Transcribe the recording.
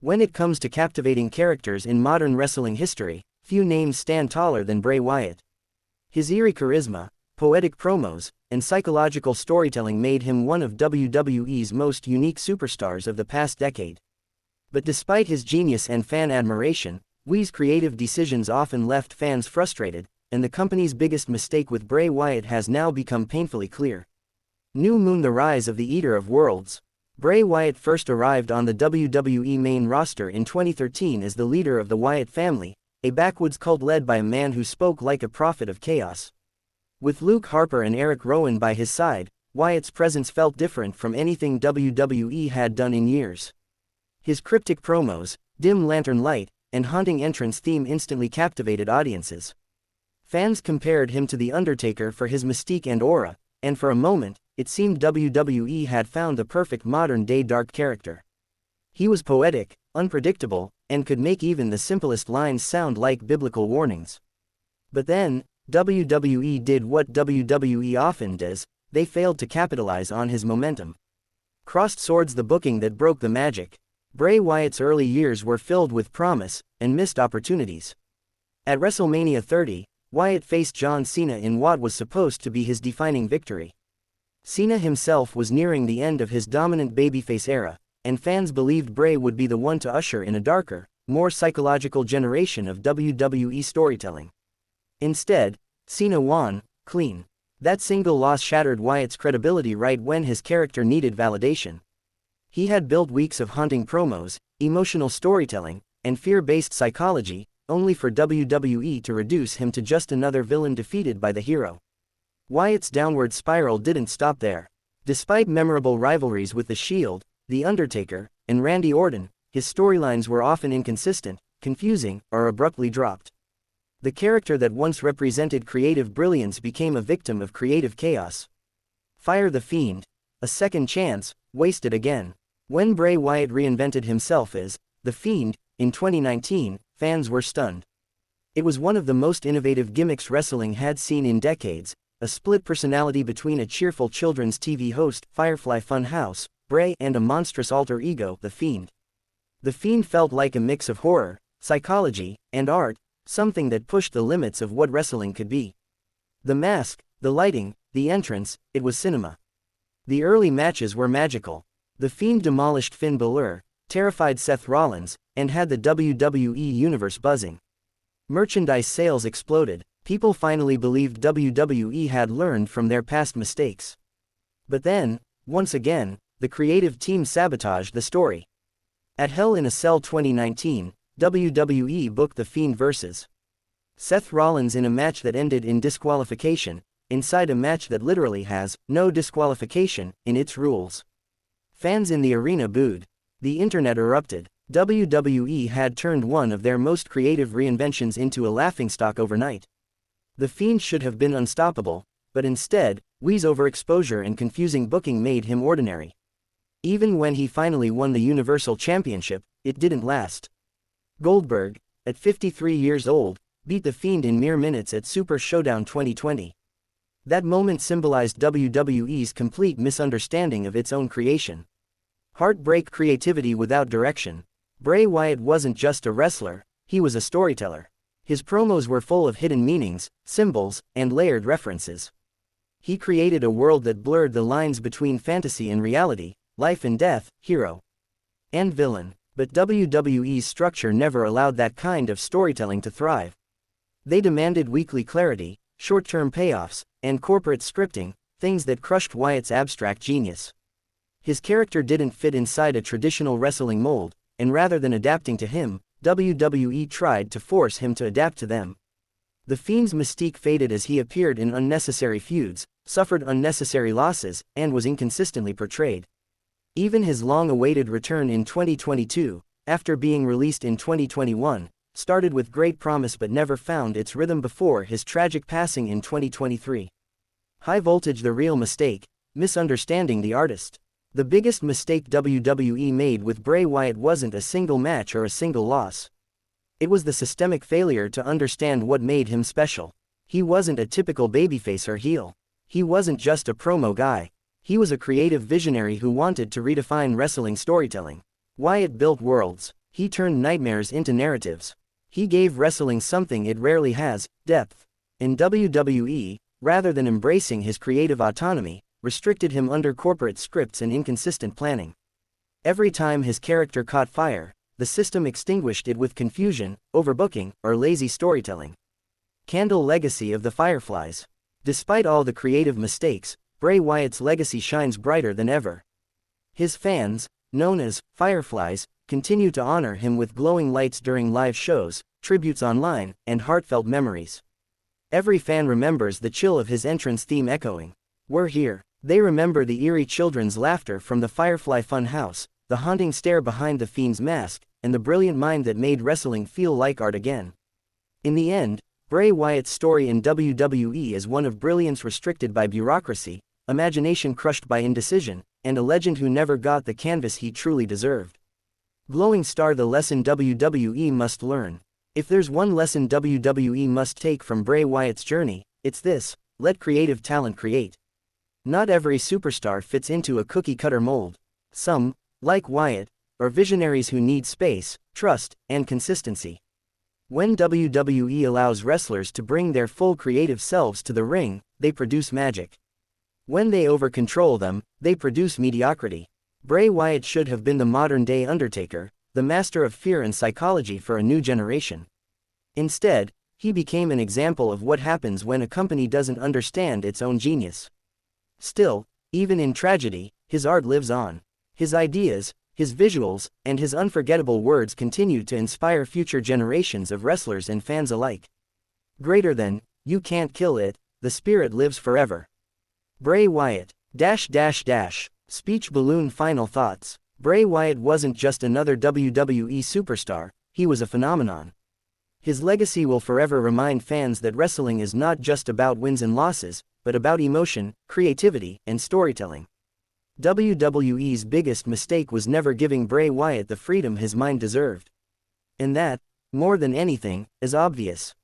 When it comes to captivating characters in modern wrestling history, few names stand taller than Bray Wyatt. His eerie charisma, poetic promos, and psychological storytelling made him one of WWE's most unique superstars of the past decade. But despite his genius and fan admiration, Wyatt's creative decisions often left fans frustrated, and the company's biggest mistake with Bray Wyatt has now become painfully clear. New Moon: The Rise of the Eater of Worlds. Bray Wyatt first arrived on the WWE main roster in 2013 as the leader of the Wyatt Family, a backwoods cult led by a man who spoke like a prophet of chaos. With Luke Harper and Eric Rowan by his side, Wyatt's presence felt different from anything WWE had done in years. His cryptic promos, dim lantern light, and haunting entrance theme instantly captivated audiences. Fans compared him to The Undertaker for his mystique and aura, and for a moment, it seemed WWE had found the perfect modern-day dark character. He was poetic, unpredictable, and could make even the simplest lines sound like biblical warnings. But then, WWE did what WWE often does: they failed to capitalize on his momentum. Crossed swords: the booking that broke the magic. Bray Wyatt's early years were filled with promise and missed opportunities. At WrestleMania 30, Wyatt faced John Cena in what was supposed to be his defining victory. Cena himself was nearing the end of his dominant babyface era, and fans believed Bray would be the one to usher in a darker, more psychological generation of WWE storytelling. Instead, Cena won, clean. That single loss shattered Wyatt's credibility right when his character needed validation. He had built weeks of haunting promos, emotional storytelling, and fear-based psychology, only for WWE to reduce him to just another villain defeated by the hero. Wyatt's downward spiral didn't stop there. Despite memorable rivalries with The Shield, The Undertaker, and Randy Orton, his storylines were often inconsistent, confusing, or abruptly dropped. The character that once represented creative brilliance became a victim of creative chaos. Fire the Fiend. A second chance, wasted again. When Bray Wyatt reinvented himself as The Fiend in 2019, fans were stunned. It was one of the most innovative gimmicks wrestling had seen in decades, a split personality between a cheerful children's TV host, Firefly Funhouse, Bray, and a monstrous alter ego, The Fiend. The Fiend felt like a mix of horror, psychology, and art, something that pushed the limits of what wrestling could be. The mask, the lighting, the entrance, it was cinema. The early matches were magical. The Fiend demolished Finn Balor, terrified Seth Rollins, and had the WWE universe buzzing. Merchandise sales exploded. People finally believed WWE had learned from their past mistakes. But then, once again, the creative team sabotaged the story. At Hell in a Cell 2019, WWE booked The Fiend vs. Seth Rollins in a match that ended in disqualification, inside a match that literally has no disqualification in its rules. Fans in the arena booed. The internet erupted. WWE had turned one of their most creative reinventions into a laughingstock overnight. The Fiend should have been unstoppable, but instead, Wyatt's overexposure and confusing booking made him ordinary. Even when he finally won the Universal Championship, it didn't last. Goldberg, at 53 years old, beat The Fiend in mere minutes at Super Showdown 2020. That moment symbolized WWE's complete misunderstanding of its own creation. Heartbreak: creativity without direction. Bray Wyatt wasn't just a wrestler, he was a storyteller. His promos were full of hidden meanings, symbols, and layered references. He created a world that blurred the lines between fantasy and reality, life and death, hero and villain. But WWE's structure never allowed that kind of storytelling to thrive. They demanded weekly clarity, short-term payoffs, and corporate scripting, things that crushed Wyatt's abstract genius. His character didn't fit inside a traditional wrestling mold, and rather than adapting to him, WWE tried to force him to adapt to them. The Fiend's mystique faded as he appeared in unnecessary feuds, suffered unnecessary losses, and was inconsistently portrayed. Even his long-awaited return in 2022, after being released in 2021, started with great promise but never found its rhythm before his tragic passing in 2023. High Voltage: The Real Mistake. Misunderstanding the artist. The biggest mistake WWE made with Bray Wyatt wasn't a single match or a single loss. It was the systemic failure to understand what made him special. He wasn't a typical babyface or heel. He wasn't just a promo guy. He was a creative visionary who wanted to redefine wrestling storytelling. Wyatt built worlds. He turned nightmares into narratives. He gave wrestling something it rarely has, depth. In WWE, rather than embracing his creative autonomy, restricted him under corporate scripts and inconsistent planning. Every time his character caught fire, the system extinguished it with confusion, overbooking, or lazy storytelling. Candle legacy of the Fireflies. Despite all the creative mistakes, Bray Wyatt's legacy shines brighter than ever. His fans, known as Fireflies, continue to honor him with glowing lights during live shows, tributes online, and heartfelt memories. Every fan remembers the chill of his entrance theme echoing, "We're here." They remember the eerie children's laughter from the Firefly Fun House, the haunting stare behind the Fiend's mask, and the brilliant mind that made wrestling feel like art again. In the end, Bray Wyatt's story in WWE is one of brilliance restricted by bureaucracy, imagination crushed by indecision, and a legend who never got the canvas he truly deserved. Glowing star, the lesson WWE must learn. If there's one lesson WWE must take from Bray Wyatt's journey, it's this: let creative talent create. Not every superstar fits into a cookie-cutter mold. Some, like Wyatt, are visionaries who need space, trust, and consistency. When WWE allows wrestlers to bring their full creative selves to the ring, they produce magic. When they over-control them, they produce mediocrity. Bray Wyatt should have been the modern-day Undertaker, the master of fear and psychology for a new generation. Instead, he became an example of what happens when a company doesn't understand its own genius. Still, even in tragedy, his art lives on. His ideas, his visuals, and his unforgettable words continue to inspire future generations of wrestlers and fans alike. Greater than, you can't kill it, the spirit lives forever. Bray Wyatt, Speech balloon. Final thoughts. Bray Wyatt wasn't just another WWE superstar, he was a phenomenon. His legacy will forever remind fans that wrestling is not just about wins and losses, but about emotion, creativity, and storytelling. WWE's biggest mistake was never giving Bray Wyatt the freedom his mind deserved. And that, more than anything, is obvious.